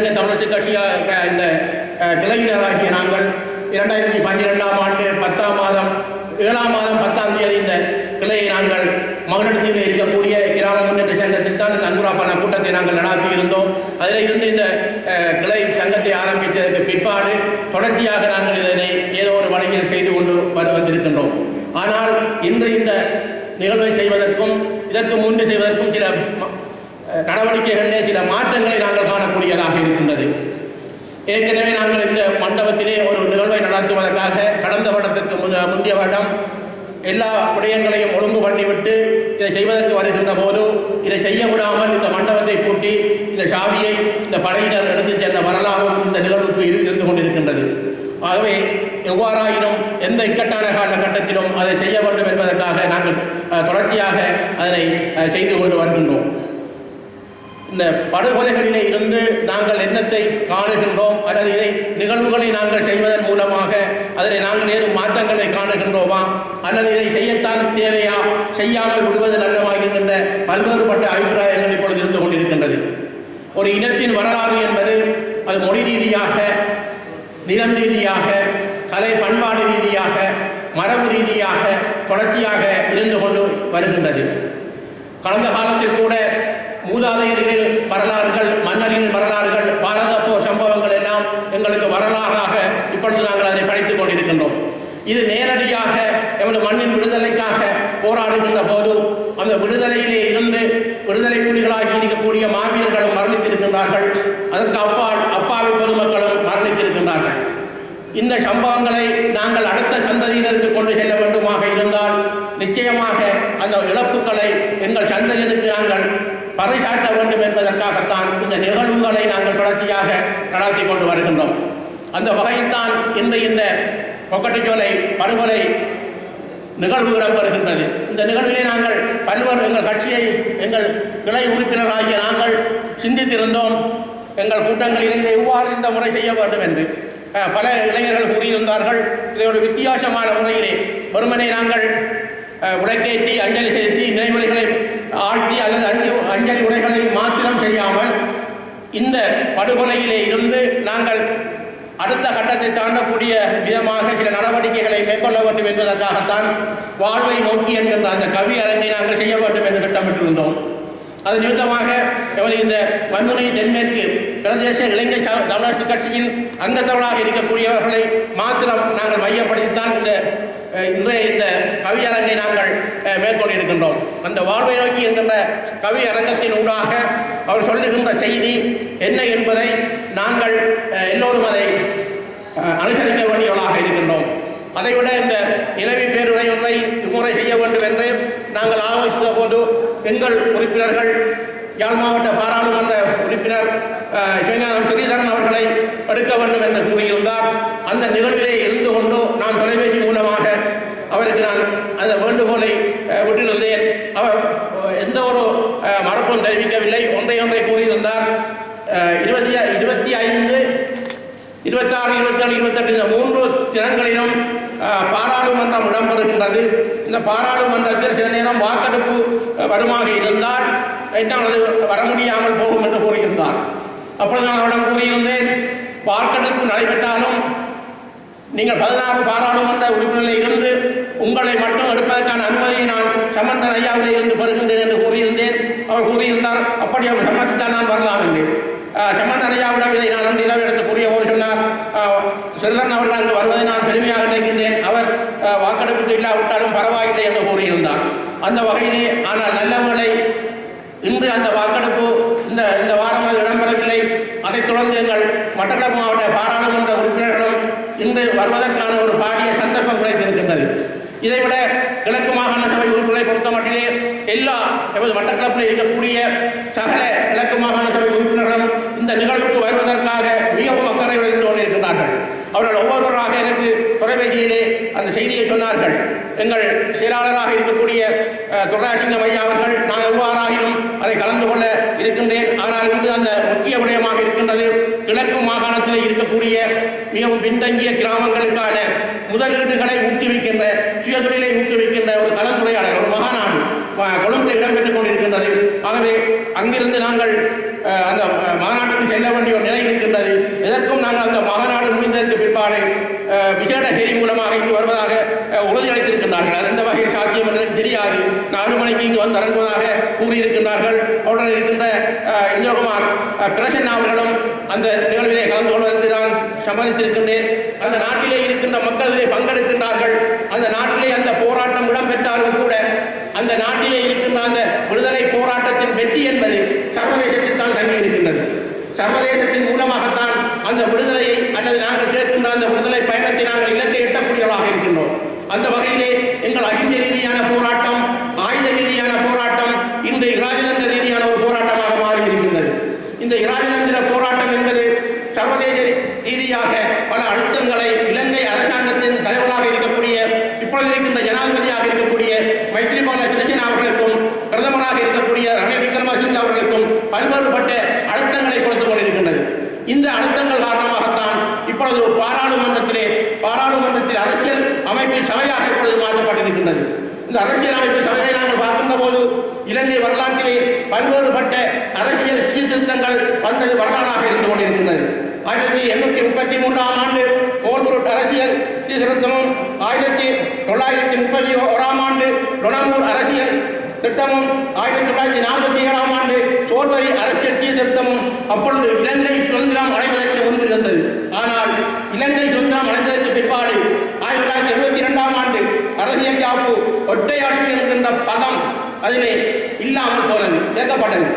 இலங்கை தமிழரசு கட்சியாக இந்த கிளையினராகிய நாங்கள் 2012ஆம் ஆண்டு 10ஆம் மாதம் 7ஆம் மாதம் 10ஆம் தேதி இந்த கிளையை நாங்கள் மகளிர்தீவில் இருக்கக்கூடிய கிராம முன்னேற்ற சங்கத்தில் தான் இந்த அங்குராப்பான கூட்டத்தை நாங்கள் நடாத்தியிருந்தோம். அதில் இருந்து இந்த கிளை சங்கத்தை ஆரம்பித்ததற்கு பிற்பாடு தொடர்ச்சியாக நாங்கள் இதனை ஏதோ ஒரு வழியில் செய்து கொண்டு வந்திருக்கின்றோம். ஆனால் இன்று இந்த நிகழ்வை செய்வதற்கும் இதற்கு முன்பு செய்வதற்கும் சில நடவடிக்கைகளிலே சில மாற்றங்களை நாங்கள் காணக்கூடியதாக இருக்கின்றது. ஏற்கனவே நாங்கள் இந்த மண்டபத்திலே ஒரு நிகழ்வை நடத்துவதற்காக கடந்த வருடத்திற்கு முந்தைய வருடம் எல்லா விடயங்களையும் ஒழுங்கு பண்ணிவிட்டு இதை செய்வதற்கு வருகின்ற போது இதை செய்ய விடாமல் இந்த மண்டபத்தை பூட்டி இந்த சாவியை இந்த படையினர் எடுத்துச் சென்ற வரலாறும் இந்த நிகழ்வுக்கு இருந்து கொண்டிருக்கின்றது. ஆகவே எவ்வாறாயினும் எந்த இக்கட்டான காலகட்டத்திலும் அதை செய்ய வேண்டும் என்பதற்காக நாங்கள் தொடர்ச்சியாக அதனை செய்து கொண்டு வருகின்றோம். இந்த படுகொலைகளிலே இருந்து நாங்கள் என்னத்தை காணுகின்றோம் அல்லது இதை நிகழ்வுகளை நாங்கள் செய்வதன் மூலமாக அதில் நாங்கள் ஏதும் மாற்றங்களை காணுகின்றோமா அல்லது இதை செய்யத்தான் தேவையா, செய்யாமல் விடுவது நல்லமாகின்ற பல்வேறுபட்ட அபிப்பிராயங்கள் இப்பொழுது இருந்து கொண்டிருக்கின்றது. ஒரு இனத்தின் வரலாறு என்பது அது மொழி ரீதியாக, நிலம் ரீதியாக, கலை பண்பாடு ரீதியாக, மரபு ரீதியாக தொடர்ச்சியாக இருந்து கொண்டு வருகின்றது. கடந்த காலத்தில் கூட மூதாதையர்களின் வரலாறுகள், மன்னரின் வரலாறுகள், பாரத போர் சம்பவங்கள் எல்லாம் எங்களுக்கு வரலாறாக இப்பொழுது நாங்கள் அதை படித்துக் கொண்டிருக்கின்றோம். இது நேரடியாக எமது மண்ணின் விடுதலைக்காக போராடுகின்ற போது அந்த விடுதலையிலே இருந்து விடுதலை புலிகளாகி இருக்கக்கூடிய மாவீரர்களும் மரணித்திருக்கின்றார்கள். அதற்கு அப்பாவி பொதுமக்களும் மரணித்திருக்கின்றார்கள். இந்த சம்பவங்களை நாங்கள் அடுத்த சந்ததியினருக்கு கொண்டு செல்ல வேண்டுமாக இருந்தால் நிச்சயமாக அந்த இழப்புகளை எங்கள் சந்ததியினருக்கு நாங்கள் பறைசாற்ற வேண்டும் என்பதற்காகத்தான் இந்த நிகழ்வுகளை நாங்கள் தொடர்ச்சியாக நடத்தி கொண்டு வருகின்றோம். அந்த வகையில் தான் இந்த கொக்கட்டிச்சோலை படுகொலை நிகழ்வு இடம்பெறுகின்றது. இந்த நிகழ்விலே நாங்கள் பல்வேறு எங்கள் கட்சியை எங்கள் கிளை உறுப்பினராகிய நாங்கள் சிந்தித்திருந்தோம். எங்கள் கூட்டங்களில் இதை எவ்வாறு இந்த முறை செய்ய வேண்டும் என்று பல இளைஞர்கள் கூறியிருந்தார்கள். இதை ஒரு வித்தியாசமான முறையிலே வெறுமனை நாங்கள் உரைக்கேற்றி அஞ்சலி செலுத்தி நினைவுரைகளை ஆழ்த்தி அல்லது அஞ்சலி உரைகளை மாத்திரம் செய்யாமல் இந்த படுகொலையிலே இருந்து நாங்கள் அடுத்த கட்டத்தை தாண்டக்கூடிய விதமாக சில நடவடிக்கைகளை மேற்கொள்ள வேண்டும் என்பதற்காகத்தான் வாழ்வை நோக்கி என்கின்ற அந்த கவி அரங்கை நாங்கள் செய்ய வேண்டும் என்று திட்டமிட்டிருந்தோம். அது நிமித்தமாக எமது இந்த வன்முனை தென்மேற்கு பிரதேச இளைஞர் தமிழரசு கட்சியின் அங்கத்தவளாக இருக்கக்கூடியவர்களை மாத்திரம் நாங்கள் மையப்படுத்தித்தான் இன்றைய இந்த கவியரங்கை நாங்கள் மேற்கொண்டிருக்கின்றோம். அந்த வாழ்வை நோக்கி என்கின்ற கவி அரங்கத்தின் ஊடாக அவர் சொல்லுகின்ற செய்தி என்ன என்பதை நாங்கள் எல்லோரும் அதை அனுசரிக்க வேண்டியவர்களாக இருக்கின்றோம். அதைவிட இந்த இலவி பேருரை ஒன்றை இம்முறை செய்ய வேண்டும் என்று நாங்கள் ஆலோசித்த போது எங்கள் உறுப்பினர்கள் யாழ் மாவட்ட பாராளுமன்ற உறுப்பினர் சிவஞானம் ஸ்ரீதரன் அவர்களை எடுக்க வேண்டும் என்று கூறியிருந்தார். அந்த நிகழ்விலே இருந்து கொண்டு நான் தொலைபேசி மூலமாக அவருக்கு நான் அந்த வேண்டுகோளை விட்டிருந்தேன். அவர் எந்த ஒரு மறுப்பும் தெரிவிக்கவில்லை. ஒன்றை கூறியிருந்தார். 25, 26, 27, 28 இந்த 3 தினங்களிலும் பாராளுமன்றம் இடம்பெறுகின்றது. இந்த பாராளுமன்றத்தில் சில நேரம் வாக்கெடுப்பு வருமாக இருந்தால் அது வர முடியாமல் போகும் என்று கூறியிருந்தார். அப்பொழுது நான் அவரிடம் கூறியிருந்தேன், வாக்கெடுப்பு நடைபெற்றாலும் நீங்கள் 16 பாராளுமன்ற உறுப்பினரில் இருந்து உங்களை மட்டும் எடுப்பதற்கான அனுமதியை நான் சம்பந்தன் ஐயாவிலே இருந்து பெறுகின்றேன் என்று கூறியிருந்தேன். அவர் கூறியிருந்தார், அப்படி அவர் சம்மதித்தால் நான் வரலாம் என்று. சம்பந்தன் ஐயாவிடம் இதை நான் அன்று இரவு எடுத்து கூறியபோது சொன்னார், சிறிதரன் அவர்கள் அங்கு வருவதை நான் பெருமையாக நினைக்கின்றேன். அவர் வாக்கெடுப்புக்கு இல்லாவிட்டாலும் பரவாயில்லை என்று கூறியிருந்தார். அந்த வகையிலே ஆனால் நல்லவர்களை இன்று அந்த வாக்கெடுப்பு இந்த வாரம் அது இடம்பெறவில்லை. அதைத் தொடர்ந்து எங்கள் மட்டக்களப்பு மாவட்ட பாராளுமன்ற உறுப்பினர்களும் இன்று வருவதற்கான ஒரு பாரிய சந்தர்ப்பம் கிடைத்திருக்கின்றது. இதைவிட கிழக்கு மாகாண சபை உறுப்பினரை பொறுத்த மட்டிலே எல்லா மட்டக்களப்பில் இருக்கக்கூடிய சகல கிழக்கு மாகாண சபை உறுப்பினர்களும் இந்த நிகழ்வுக்கு வருவதற்காக மிகவும் அக்கறையுடன் இருந்து கொண்டிருக்கின்றார்கள். அவர்கள் ஒவ்வொருவராக எனக்கு தொலைபேசியிலே அந்த செய்தியை சொன்னார்கள். எங்கள் செயலாளராக இருக்கக்கூடிய துரைசிங்கம் ஐயா அவர்கள் நான் எவ்வாறாயினும் அதை கலந்து கொள்ள இருக்கின்றேன். ஆனால் இன்று அந்த முக்கிய விடயமாக இருக்கின்றது கிழக்கு மாகாணத்தில் இருக்கக்கூடிய மிகவும் பின்தங்கிய கிராமங்களுக்கான முதலீடுகளை ஊக்குவிக்கின்ற, சுயதொழிலை ஊக்குவிக்கின்ற ஒரு கலந்துரையாடல், ஒரு மகாநாடு கொழும்பில் இடம்பெற்றுக் கொண்டிருக்கின்றது. ஆகவே அங்கிருந்து நாங்கள் அந்த மாநாட்டுக்கு செல்ல வேண்டிய ஒரு நிலை இருக்கின்றது. இதற்கும் நாங்கள் அந்த மாநாடு முடிந்ததற்கு பிற்பாடு விசேட ஹெலி மூலமாக இங்கு வருவதாக உறுதியளித்திருக்கின்றார்கள். அது எந்த வகையில் சாத்தியம் என்று தெரியாது. 4 மணிக்கு இங்கு வந்து இறங்குவதாக கூறியிருக்கின்றார்கள். அவருடன் இருக்கின்ற இந்திரகுமார் பிரசன்னா அவர்களும் அந்த நிகழ்விலே கலந்து கொள்வதற்கு நான் சம்மதித்திருக்கின்றேன். அந்த நாட்டிலே இருக்கின்ற மக்கள் இதிலே பங்கெடுக்கின்றார்கள். அந்த நாட்டிலே அந்த போராட்டம் இடம்பெற்றாலும் கூட அந்த நாட்டிலே இருக்கின்ற அந்த விடுதலை போராட்டத்தின் வெற்றி என்பது சர்வதேசத்தில் தான் தங்கி இருக்கின்றது. சர்வதேசத்தின் மூலமாகத்தான் அந்த விடுதலையை அல்லது நாங்கள் கேட்கின்ற அந்த விடுதலை பயணத்தை நாங்கள் இலக்கை எட்டக்கூடியவர்களாக இருக்கின்றோம். அந்த வகையிலே எங்கள் அகிம்சை ரீதியான போராட்டம், ஆயுத ரீதியான போராட்டம் இன்று இராஜதந்திர ரீதியான ஒரு போராட்டமாக மாறி இருக்கின்றது. இந்த இராஜதந்திர போராட்டம் என்பது சர்வதேச ரீதியாக பல அழுத்தங்களை இலங்கை அரசாங்கத்தின் தலைவராக இருக்கக்கூடிய இப்பொழுது இருக்கின்ற ஜனாதிபதியாக இருக்கக்கூடிய மைத்ரிபால சிறிசேன அவர்களுக்கும் பிரதமராக இருக்கக்கூடிய ரணில் விக்ரமசிங்கே அவர்களுக்கும் பல்வேறுபட்ட அழுத்தங்களை கொடுத்துக் கொண்டிருக்கின்றது. இந்த அழுத்தங்கள் காரணமாகத்தான் இப்பொழுது பாராளுமன்றத்தில் அரசியல் அமைப்பு சபையாக இப்பொழுது மாற்றப்பட்டிருக்கின்றது. இந்த அரசியல் அமைப்பு சபையை நாங்கள் பார்க்கின்ற போது இலங்கை வரலாற்றிலே பல்வேறுபட்ட அரசியல் சீர்திருத்தங்கள் வந்தது வரலாறாக இருந்து கொண்டிருக்கின்றது. 1833ஆம் ஆண்டு கோல்புருட் அரசியல் சீர்திருத்தமும் 1931ஆம் ஆண்டு டொனமூர் அரசியல் திட்டமும் 1947ஆம் ஆண்டு சோல்வரி அரசியல் சீர்திருத்தமும் அப்பொழுது இலங்கை சுதந்திரம் அடைவதற்கு முன்பு இருந்தது. ஆனால் இலங்கை சுதந்திரம் அடைந்ததற்கு பிற்பாடு 1972ஆம் ஆண்டு அரசியல் யாப்பு ஒற்றையாட்சி என்கின்ற பதம் அதிலே இல்லாமல் போனது, சேர்க்கப்பட்டது.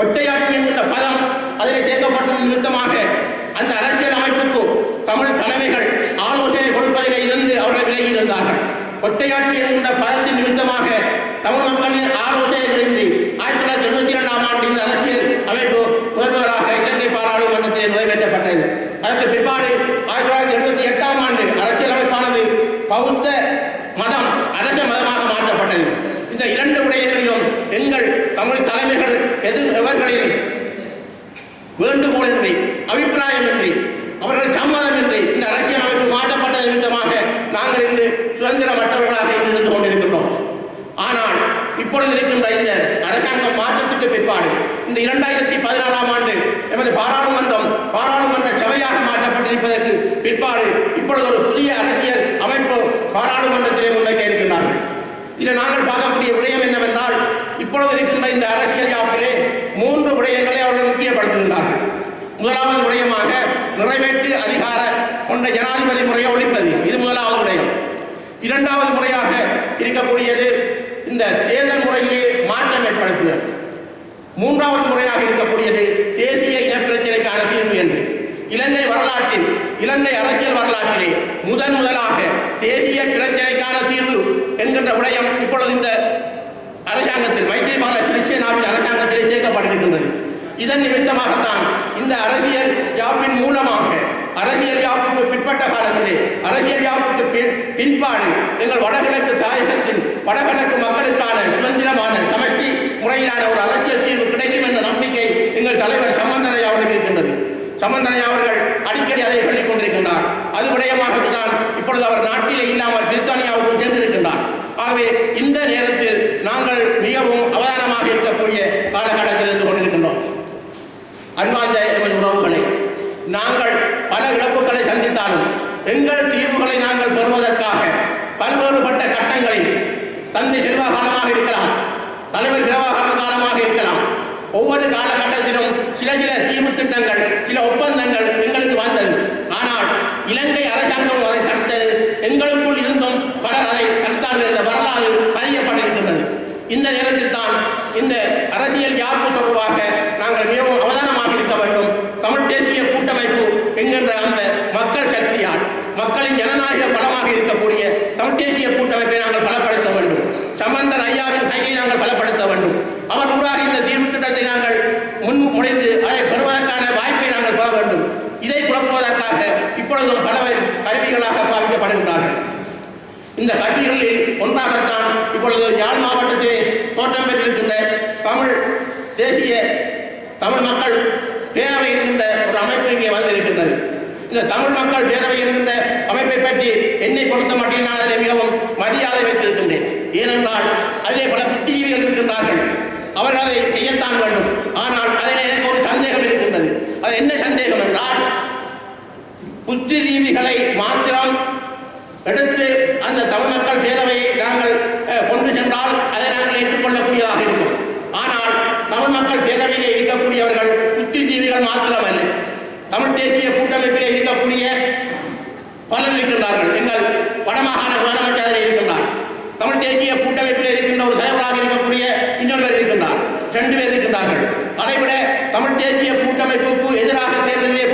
ஒற்றையாட்சி என்கின்ற பதம் அதிலே சேர்க்கப்பட்டது நிமித்தமாக அந்த அரசியல் அமைப்புக்கு தமிழ் தலைமைகள் ஆலோசனை கொடுப்பதிலே இருந்து அவர்கள் விலகி இருந்தார்கள். ஒற்றையாட்சி என்கின்ற பதத்தின் நிமித்தமாக தமிழ் மக்களின் ஆலோசனைகளின்றி 1972ஆம் ஆண்டு இந்த அரசியல் அமைப்பு முதல்வராக இலங்கை பாராளுமன்றத்தில் நிறைவேற்றப்பட்டது. அதற்கு பிற்பாடு 1978ஆம் ஆண்டு அரசியல் அமைப்பானது பௌத்த மதம் அரச மதமாக மாற்றப்பட்டது. இந்த 2 விடயங்களிலும் எங்கள் தமிழ் தலைமைகள் எவர்களின் வேண்டுகோளின்றி, அபிப்பிராயமின்றி, அவர்கள் சம்மதமின்றி இந்த அரசியல் அமைப்பு மாற்றப்பட்டது நிமித்தமாக நாங்கள் இன்று சுதந்திரமற்றவர்களாக இருந்து கொண்டிருக்கின்றோம். ஆனால் இப்பொழுது இருக்கின்ற இந்த அரசாங்க மாற்றத்துக்கு பிற்பாடு இந்த 2016ஆம் ஆண்டு எமது பாராளுமன்ற சபையாக மாற்றப்பட்டிருப்பதற்கு பிற்பாடு இப்பொழுது ஒரு புதிய அரசியல் அமைப்பு பாராளுமன்றத்திலே முன்வைக்க இருக்கின்றார்கள். இதை நாங்கள் பார்க்கக்கூடிய விடயம் என்னவென்றால், இப்பொழுது இருக்கின்ற இந்த அரசியல் யாப்பிலே 3 விடயங்களை அவர்கள் முக்கியப்படுத்துகின்றார்கள். முதலாவது விடயமாக நிறைவேற்று அதிகார கொண்ட ஜனாதிபதி முறையை ஒழிப்பது, இது முதலாவது விடயம். 2வது முறையாக இருக்கக்கூடியது இந்த தேர்தல் முறையிலே மாற்றம் ஏற்படுத்துதல். 3வது முறையாக இருக்கக்கூடியது தேசிய இனப்பிரச்சினைக்கான தீர்வு என்று இலங்கை வரலாற்றில், இலங்கை அரசியல் வரலாற்றிலே முதலாக தேசிய பிரச்சினைக்கான தீர்வு என்கின்ற விடயம் இப்பொழுது இந்த அரசாங்கத்தில் மைத்ரிபால சிறிசேனாவின் அரசாங்கத்திலே சேர்க்கப்பட்டிருக்கின்றது. இதன் நிமித்தமாகத்தான் இந்த அரசியல் யாப்பின் மூலமாக அரசியல் யாப்புக்கு பிற்பட்ட காலத்திலே, அரசியல் யாப்புக்கு பின்பாடு எங்கள் வடகிழக்கு தாயகத்தில் வடகிழக்கு மக்களுக்கான சுதந்திரமான சமஷ்டி முறையிலான ஒரு அரசியல் தீர்வு கிடைக்கும் என்ற நம்பிக்கை எங்கள் தலைவர் சம்பந்தனை அவர்களுக்கு இருக்கின்றது. சம்பந்தனை அவர்கள் அடிக்கடி அதை சொல்லிக் கொண்டிருக்கின்றார். அது விடயமாகத்தான் இப்பொழுது அவர் நாட்டிலே இல்லாமல் பிரித்தானியாவுக்கும் சென்றிருக்கின்றார். ஆகவே இந்த நேரத்தில் நாங்கள் மிகவும் அவதானமாக இருக்கக்கூடிய காலகட்டத்தில் இருந்து கொண்டிருக்கின்றோம். அன்பார்ந்த எமது உறவுகளை, நாங்கள் பல இழப்புகளை சந்தித்தாலும் எங்கள் தீர்வுகளை நாங்கள் பெறுவதற்காக பல்வேறுபட்ட கட்டங்களில் தந்தை செல்வ காலமாக இருக்கலாம், தலைவர் பிரபாகரன் காலமாக இருக்கலாம், ஒவ்வொரு காலகட்டத்திலும் சில தீர்வு திட்டங்கள், சில ஒப்பந்தங்கள் எங்களுக்கு வந்தது. ஆனால் இலங்கை அரசாங்கம் அதை தடுத்தது. எங்களுக்குள் இருந்தும் பலர் அதை தடுத்தார்கள் என்ற வரலாறு பதியப்பட்டிருக்கின்றது. இந்த நேரத்தில் தான் இந்த அரசியல் யாப்பு தொடர்பாக நாங்கள் மிகவும் அவதானமாக இருக்க வேண்டும். தமிழ் தேசிய கூட்டமைப்பு என்கின்ற அந்த மக்கள் சக்தியால், மக்களின் ஜனநாயக பலமாக இருக்கக்கூடிய தமிழ் தேசிய கூட்டமைப்பை நாங்கள் பலப்படுத்த வேண்டும். சம்பந்தன் ஐயாவின் கையை நாங்கள் பலப்படுத்த வேண்டும். அவர் ஊடாக இந்த தீர்வு திட்டத்தை நாங்கள் முன்மொழிந்து அதை பெறுவதற்கான வாய்ப்பை நாங்கள் பெற வேண்டும். இதை குழப்புவதற்காக இப்பொழுதும் பலவர் கருவிகளாக பாவிக்கப்படுகின்றார்கள். இந்த கட்சிகளில் ஒன்றாகத்தான் இப்பொழுது யாழ் மாவட்டத்திலே தோற்றம் பெற்றிருக்கின்ற தமிழ் மக்கள் பேரவை என்கின்ற ஒரு அமைப்பு இங்கே வந்திருக்கின்றது. இந்த தமிழ் மக்கள் பேரவை என்கின்ற அமைப்பை பற்றி என்னை பொறுத்த மட்டும் நான் அதில் மிகவும் மரியாதை வைத்திருக்கின்றேன். ஏனென்றால் அதிலே பல புத்திஜீவிகள் இருக்கின்றார்கள். அவர்கள் அதை செய்யத்தான் வேண்டும். ஆனால் அதை புத்திஜீவிகளை மாத்திரம் எடுத்து அந்த தமிழ் மக்கள் பேரவையை நாங்கள் கொண்டு சென்றால் அதை நாங்கள் ஏற்றுக்கொள்ளக்கூடியதாக இருக்கும். ஆனால் தமிழ் மக்கள் பேரவையிலே இருக்கக்கூடியவர்கள் புத்திஜீவிகள் மாத்திரமல்ல, தமிழ் தேசிய கூட்டமைப்பிலே இருக்கக்கூடிய பலர் இருக்கின்றார்கள். எங்கள் வடமாகாண முதலமைச்சர் இருக்கின்றார். தமிழ் தேசிய கூட்டமைப்பில் இருக்கின்ற ஒரு தலைவராக இருக்கக்கூடிய இன்னொருவர் இருக்கின்றார். 2 பேர் இருக்கின்றார்கள். அதைவிட தமிழ் தேசிய கூட்டமைப்புக்கு எதிராக தேர்தலிலே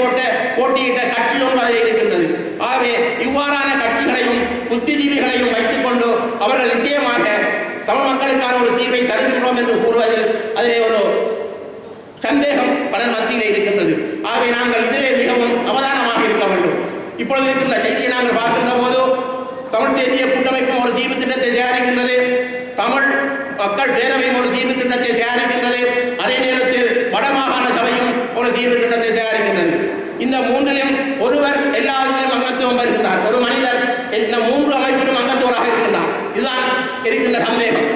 போட்டியிட்ட கட்சி ஒன்று அதில் இருக்கின்றது. ஆகவே இவ்வாறான கட்சிகளையும் புத்திஜீவிகளையும் வைத்துக் கொண்டு அவர்கள் நிச்சயமாக தமிழ் மக்களுக்கான ஒரு தீர்வை தருகின்றோம் என்று கூறுவதில் அதிலே ஒரு சந்தேகம் பலர் மத்தியிலே இருக்கின்றது. ஆகவே நாங்கள் இதிலே மிகவும் அவதானமாக இருக்க வேண்டும். இப்பொழுது இருக்கின்ற செய்தியை நாங்கள் பார்க்கின்ற போது தமிழ் தேசிய கூட்டமைப்பும் ஒரு தீர்வு திட்டத்தை தயாரிக்கின்றது, தமிழ் மக்கள் பேரவையும் ஒரு தீர்வு திட்டத்தை தயாரிக்கின்றது, அதே நேரத்தில் வடமாகாண சபையும் ஒரு தீர்வு திட்டத்தை தயாரிக்கின்றது. இந்த மூன்றிலும் ஒருவர் எல்லாத்திலும் அங்கத்துவம் வருகின்றார். ஒரு மனிதர் இந்த 3 அமைப்பிலும் அங்கத்துவராக இருக்கின்றார். இதுதான் இருக்கின்ற சந்தேகம்.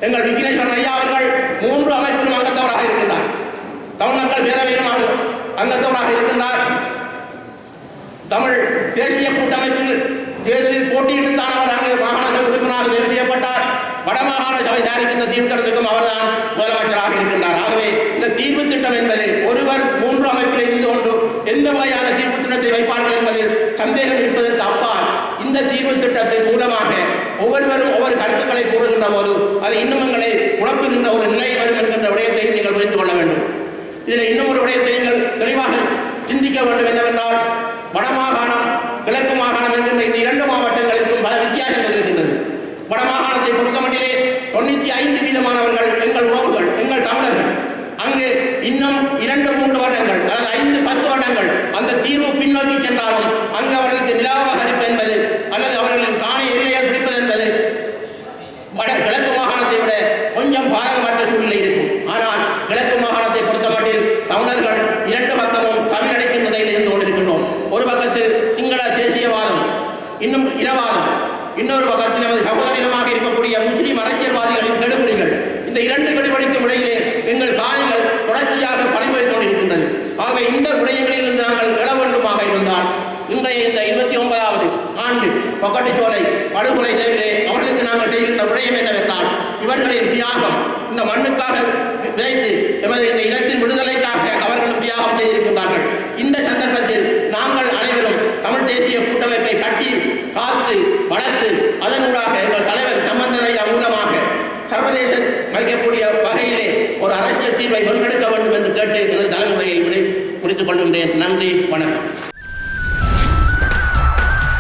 எங்கள் விக்னேஸ்வரன் ஐயா அவர்கள் 3 அமைப்பிலும் அங்கத்தவராக இருக்கின்றார். தமிழ் மக்கள் பேரவையிலும் அவர் அங்கத்தவராக இருக்கின்றார். தமிழ் தேசிய கூட்டமைப்பில் தேர்தலில் போட்டியிட்டு தான் அவர் அங்கு மாகாண சபை உறுப்பினராக தேர்வு செய்யப்பட்டார். வடமாகாண சபை தயாரிக்கின்ற தீர்வு திட்டத்துக்கும் அவர்தான் முதலமைச்சராக இருக்கின்றார். ஆகவே இந்த தீர்வு திட்டம் என்பது ஒருவர் 3 அமைப்பில் இருந்து கொண்டு எந்த வகையான தீர்வு திட்டத்தை வைப்பார்கள் என்பதில் சந்தேகம் இருப்பதற்கு அப்பால் இந்த தீர்வு திட்டத்தின் மூலமாக ஒவ்வொருவரும் ஒவ்வொரு கருத்துக்களை கூறுகின்ற போது அது இன்னும் எங்களை குழப்புகின்ற ஒரு நிலை வரும் என்கின்ற விடயத்தை நீங்கள் புரிந்து கொள்ள வேண்டும். இதில் இன்னும் ஒரு விடயத்தை நீங்கள் தெளிவாக சிந்திக்க வேண்டும். என்னவென்றால் வடமாகாணம் கிழக்கு மாகாணம் என்கின்ற இந்த 2 மாவட்டங்களுக்கும் பல வித்தியாசங்கள் இருக்கின்றது. வடமாகாணத்தை பொறுத்தமட்டிலே 95% எங்கள் உறவுகள், எங்கள் தமிழர்கள். அங்கு இன்னும் 2-3 வருடங்கள் அல்லது 5-10 வருடங்கள் அந்த தீர்வு பின்னோக்கி சென்றாலும் அங்கு அவர்களுக்கு நிலாபகரிப்பு என்பது அல்லது அவர்களின் காணி எல்லையை பிடிப்பது என்பது கிழக்கு மாகாணத்தை விட கொஞ்சம் பாதகமற்ற சூழ்நிலை இருக்கும். ஆனால் கிழக்கு மாகாணத்தை பொறுத்தமட்டில் தமிழர்கள் 2 பக்கமும் தமிழடைக்கும் நிலையில் இருந்து கொண்டிருக்கின்றோம். ஒரு பக்கத்தில் சிங்கள தேசியவாதம், இன்னும் இனவாதம், இன்னொரு பக்கத்தில் நமது சகோதரமாக இருக்கக்கூடிய முஸ்லிம் அரசியல்வாதிகளின் கெடுபிடிகள். இந்த 2 கெடுபிடிக்கும் இடையிலே எங்கள் காணிகள் தொடர்ச்சியாக பறிபோய்க் கொண்டிருக்கின்றது. ஆகவே இந்த விடயங்களில் இருந்து நாங்கள் எழ வேண்டுமாக இருந்தால் இன்றைய இந்த 29வது ஆண்டு பொக்கட்டிச்சோலை படுகொலை நிலையிலே அவர்களுக்கு நாங்கள் செய்கின்ற விடயம் என்னவென்றால் இவர்களின் தியாகம் இந்த மண்ணுக்காக விளைத்து எமது இந்த இனத்தின் விடுதலைக்காக அவர்களும் தியாகம் செய்திருக்கின்றார்கள். இந்த சந்தர்ப்பத்தில் நாங்கள் அனைவரும் தமிழ் தேசிய கூட்டமைப்பை கட்டி காத்து வளர்த்து அதனூடாக எங்கள் தலைவர் சம்பந்தன் ஐயா மூலமாக சர்வதேச மதிக்கக்கூடிய வகையிலே ஒரு அரசியல் தீர்வை வென்றெடுக்க வேண்டும் என்று கேட்டு எனது தலைமுறையை முடித்துக் கொள்கின்றேன். நன்றி, வணக்கம்.